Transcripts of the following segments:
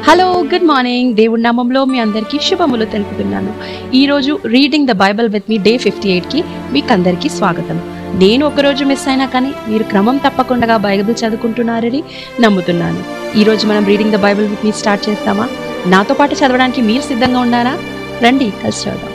Hello, good morning. దేవుడి నామంలో మీ అందరికీ శుభములు తెలుపుతున్నాను. ఈరోజు reading the Bible with me day 58కి మీకు అందరికీ స్వాగతం. నేను ఒకరోజు మిస్ అయినా కానీ మీరు క్రమం తప్పకుండా బైబిల్ చదువుకుంటున్నారని నమ్ముతున్నాను. ఈరోజు మనం reading the Bible with me start చేస్తామా? నాతో పాటు చదవడానికి మీరు సిద్ధంగా ఉన్నారా? రండి కలిసి చదువుదాం.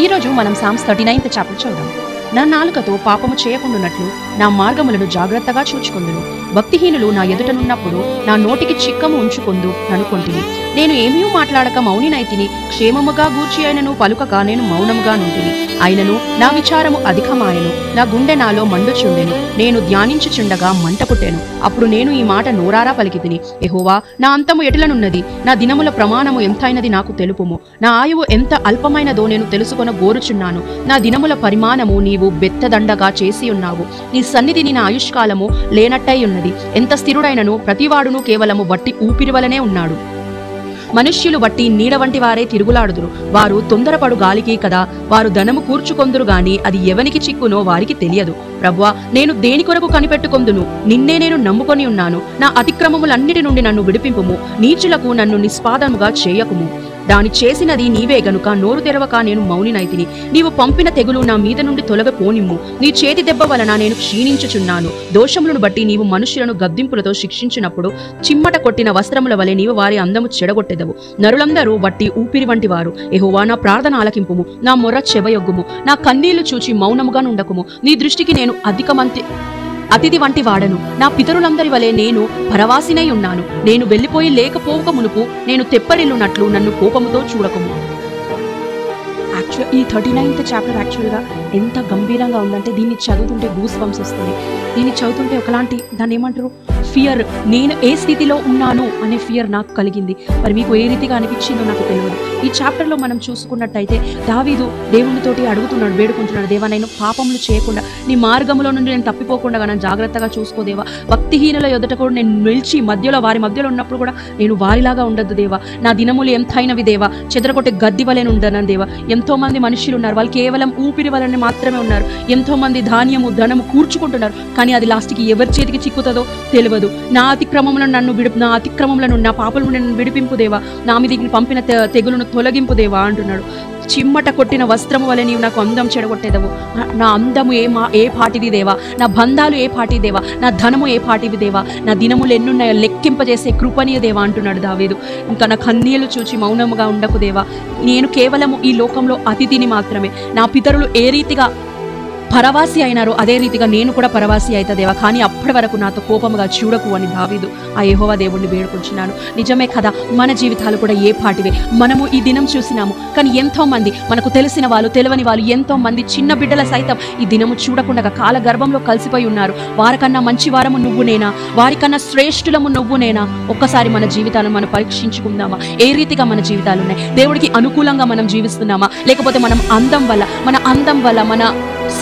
ఈరోజు మనం సామ్స్ 39th చాప్టర్ చదువుదాం. నా నాలుకతో పాపము చేయకుండానట్లు నా మార్గములను జాగ్రత్తగా చూచుకొందును. భక్తిహీనులు నా ఎదుటనున్నప్పుడు నా నోటికి చిక్కము ఉంచుకొందు అనుకొంటిని. నేను ఏమీ మాట్లాడక మౌనినైతిని, క్షేమముగా గూర్చి అయినను పలుకక నేను మౌనముగా నుంటిని. అయినను నా విచారము అధికమాయను, నా గుండె నాలో మండుచుండెను. నేను ధ్యానించుచుండగా మంట పుట్టెను. అప్పుడు నేను ఈ మాట నోరారా పలికితిని, యెహోవా, నా అంతము ఎటులనున్నది? నా దినముల ప్రమాణము ఎంతైనది నాకు తెలుపుము. నా ఆయువు ఎంత అల్పమైనదో నేను తెలుసుకొన గోరుచున్నాను. నా దినముల పరిమాణము నీవు బెత్తదండగా చేసి ఉన్నావు. నీ సన్నిధిని నా ఆయుష్కాలము లేనట్టయి ఉన్నది. ఎంత స్థిరుడైనను ప్రతివాడును కేవలము వట్టి ఊపిరి వలనే ఉన్నాడు. మనుష్యులు బట్టి నీడ వంటి వారే తిరుగులాడుదురు. వారు తొందరపడు గాలికి కదా, వారు ధనము కూర్చుకొందురు గాని అది ఎవనికి చిక్కునో వారికి తెలియదు. ప్రభువా, నేను దేని కొరకు కనిపెట్టుకొందును? నిన్నే నేను నమ్ముకొని ఉన్నాను. నా అతిక్రమములన్నిటి నుండి నన్ను విడిపింపుము. నీచులకు నన్ను నిష్పాదముగా చేయకుము. దాని చేసినది నీవే గనుక నోరు తెరవక నేను మౌనినైతిని. నీవు పంపిన తెగులు నా మీద నుండి తొలగపోనిమ్ము. నీ చేతి దెబ్బ వలన నేను క్షీణించుచున్నాను. దోషములను బట్టి నీవు మనుష్యులను గద్దింపులతో శిక్షించినప్పుడు చిమ్మట కొట్టిన వస్త్రముల వలె నీవు వారి అందము చెడగొట్టెదవు. నరులందరూ వట్టి ఊపిరి వంటి వారు. యెహోవా, నా ప్రార్థన ఆలకింపుము. నా మొర్ర చెవయొగ్గుము. నా కన్నీళ్లు చూచి మౌనముగా నుండకుము. నీ దృష్టికి నేను అతిథి వంటి వాడను. నా పితరులందరి వలె నేను పరవాసినై ఉన్నాను. నేను వెళ్ళిపోయి లేకపోక మునుపు నేను తెప్పరిల్లునట్లు నన్ను కోపముతో చూడకుము. ఈ 39th చాప్టర్ యాక్చువల్గా ఎంత గంభీరంగా ఉందంటే దీన్ని చదువుతుంటే గూస్ బంప్స్ వస్తుంది. దీన్ని చదువుతుంటే ఒకలాంటి దాన్ని ఏమంటారు, ఫియర్. నేను ఏ స్థితిలో ఉన్నాను అనే ఫియర్ నాకు కలిగింది. మరి మీకు ఏ రీతిగా అనిపించిందో నాకు తెలియదు. ఈ చాప్టర్లో మనం చూసుకున్నట్టయితే దావీదు దేవునితోటి అడుగుతున్నాడు, వేడుకుంటున్నాడు, దేవా, నేను పాపములు చేయకుండా నీ మార్గంలో నుండి నేను తప్పిపోకుండా నన్ను జాగ్రత్తగా చూసుకోదేవా. భక్తిహీనుల ఎదుట కూడా నేను నిలిచి వారి మధ్యలో ఉన్నప్పుడు కూడా నేను వారిలాగా ఉండద్దు దేవా. నా దినములు ఎంతైనవి దేవా, చెదరగొట్టే గద్ది వలె ఉండను దేవా. ఎంతో మంది మనుషులు ఉన్నారు, వాళ్ళు కేవలం ఊపిరి వలన మాత్రమే ఉన్నారు. ఎంతో మంది ధనము కూర్చుకుంటున్నారు, కానీ అది లాస్ట్కి ఎవరి చేతికి చిక్కుతుందో తెలియదు. నా అతిక్రమములను నా పాపలను నన్ను విడిపింపు దేవా. నా మీద పంపిన తెగులను తొలగింపు దేవా అంటున్నాడు. చిమ్మట కొట్టిన వస్త్రము వలె నీవు నాకు అందం చెడగొట్టేదవు. నా అందము ఏ పాటిది దేవా, నా బంధాలు ఏ పాటి దేవా, నా ధనము ఏ పాటివి దేవా, నా దినములు ఎన్నున్నాయో లెక్కింపజేసే కృపణీయ దేవా అంటున్నాడు దావీదు. ఇంకా నా కన్నీళ్లు చూచి మౌనముగా ఉండకు దేవా. నేను కేవలము ఈ లోకంలో అతిథిని మాత్రమే. నా పితరులు ఏ రీతిగా పరవాసి అయినారో అదే రీతిగా నేను కూడా పరవాసి అవుతా దేవా, కానీ అప్పటి వరకు నాతో కోపముగా చూడకు అని దావీదు ఆ యెహోవా దేవుణ్ణి వేడుకుంటున్నాను. నిజమే కదా, మన జీవితాలు కూడా ఏ పాటివే. మనము ఈ దినం చూసినాము, కానీ ఎంతో మంది మనకు తెలిసిన వాళ్ళు తెలియని వాళ్ళు ఎంతో మంది చిన్న బిడ్డల సైతం ఈ దినము చూడకుండా కాల గర్భంలో కలిసిపోయి ఉన్నారు. వారికన్నా మంచి వారము నువ్వు నేనా, వారికన్నా శ్రేష్ఠులము నువ్వు నేనా? ఒక్కసారి మన జీవితాలను మనం పరీక్షించుకుందామా? ఏ రీతిగా మన జీవితాలు ఉన్నాయి? దేవుడికి అనుకూలంగా మనం జీవిస్తున్నామా, లేకపోతే మన అందం వల్ల మన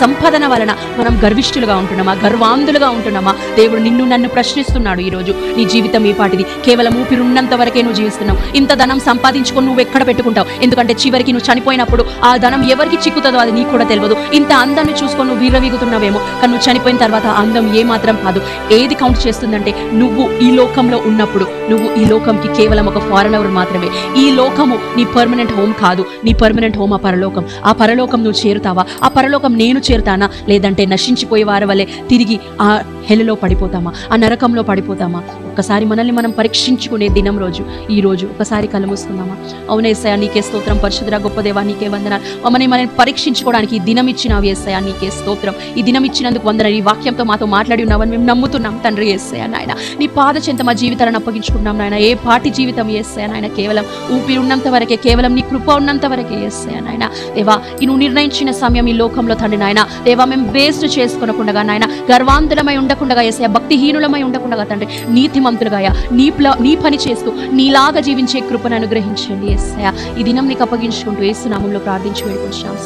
సంపదన వలన మనం గర్విష్ఠులుగా ఉంటున్నామా, గర్వాంధులుగా ఉంటున్నామా? దేవుడు నన్ను ప్రశ్నిస్తున్నాడు ఈరోజు. నీ జీవితం ఏ పాటిది? కేవలం ఊపిరున్నంత వరకే నువ్వు జీవిస్తున్నావు. ఇంత ధనం సంపాదించుకొని నువ్వు ఎక్కడ పెట్టుకుంటావు? ఎందుకంటే చివరికి నువ్వు చనిపోయినప్పుడు ఆ ధనం ఎవరికి చిక్కుతుందో అది నీకు కూడా తెలియదు. ఇంత అందాన్ని చూసుకొని నువ్వు వీరవీగుతున్నావేమో, కానీ నువ్వు చనిపోయిన తర్వాత ఆ అందం ఏ మాత్రం కాదు. ఏది కౌంట్ చేస్తుందంటే నువ్వు ఈ లోకంలో ఉన్నప్పుడు నువ్వు ఈ లోకంకి కేవలం ఒక ఫారెనర్ మాత్రమే. ఈ లోకము నీ పర్మనెంట్ హోమ్ కాదు. నీ పర్మనెంట్ హోమ్ ఆ పరలోకం. ఆ పరలోకం నువ్వు చేరుతావా? ఆ పరలోకం నేను చేరుతానా, లేదంటే నశించిపోయే వారి వల్లే తిరిగి ఆ హెలులో పడిపోతామా, ఆ నరకంలో పడిపోతామా? ఒక్కసారి మనల్ని మనం పరీక్షించుకునే దినం రోజు ఈ రోజు. ఒకసారి కళ్ళు మూసుకుందామా? అవును యేసయ్యా, నీకే స్తోత్రం. పరిశుద్ధుడా, గొప్ప దేవా, నీకే వందనాలు. మనల్ని పరీక్షించుకోవడానికి ఈ దినం ఇచ్చినావు యేసయ్యా, నీకే స్తోత్రం. ఈ దినం ఇచ్చినందుకు వందనాలు. ఈ వాక్యంతో మాతో మాట్లాడి ఉన్నావని మేము నమ్ముతున్నాం తండ్రి యేసయ్యా. నాయన నీ పాద చెంత మా జీవితాలను అప్పగించుకున్నాం నాయన. ఏ పాటి జీవితం యేసయ్యా నాయన, కేవలం ఊపిరి ఉన్నంత వరకే, కేవలం నీ కృప ఉన్నంత వరకే యేసయ్యా నాయన. దేవా, నువ్వు నిర్ణయించిన సమయం ఈ లోకంలో తండ్రి నాయన దేవా, మేము వేస్ట్ చేసుకునకుండా నాయన, గర్వాంతులమై ఉండకుండా యేసయ్యా, భక్తిహీనులమై ఉండకుండా తండ్రి నీతిమంతులుగా నీ పని చేస్తూ నీలాగా జీవించే కృపను అనుగ్రహించండి యేసయ్యా. ఈ దినం నీకు అప్పగించుకుంటూ యేసు నామములో ప్రార్థించి వేడుకుంటున్నాం.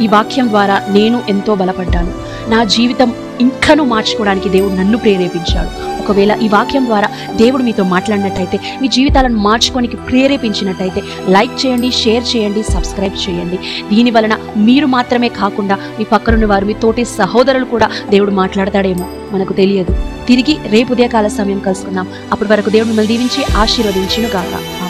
ఈ వాక్యం ద్వారా నేను ఎంతో బలపడ్డాను. నా జీవితం ఇంకనూ మార్చుకోవడానికి దేవుడు నన్ను ప్రేరేపించాడు. ఒకవేళ ఈ వాక్యం ద్వారా దేవుడు మీతో మాట్లాడినట్టయితే, మీ జీవితాలను మార్చుకోనికి ప్రేరేపించినట్టయితే లైక్ చేయండి, షేర్ చేయండి, సబ్స్క్రైబ్ చేయండి. దీని వలన మీరు మాత్రమే కాకుండా మీ పక్కనున్న వారు, మీ తోటి సహోదరులు కూడా దేవుడు మాట్లాడతాడేమో మనకు తెలియదు. తిరిగి రేపు ఉదయకాల సమయం కలుసుకుందాం. అప్పటి వరకు దేవుడు మిమ్మల్ని దీవించి ఆశీర్వదించును గాక.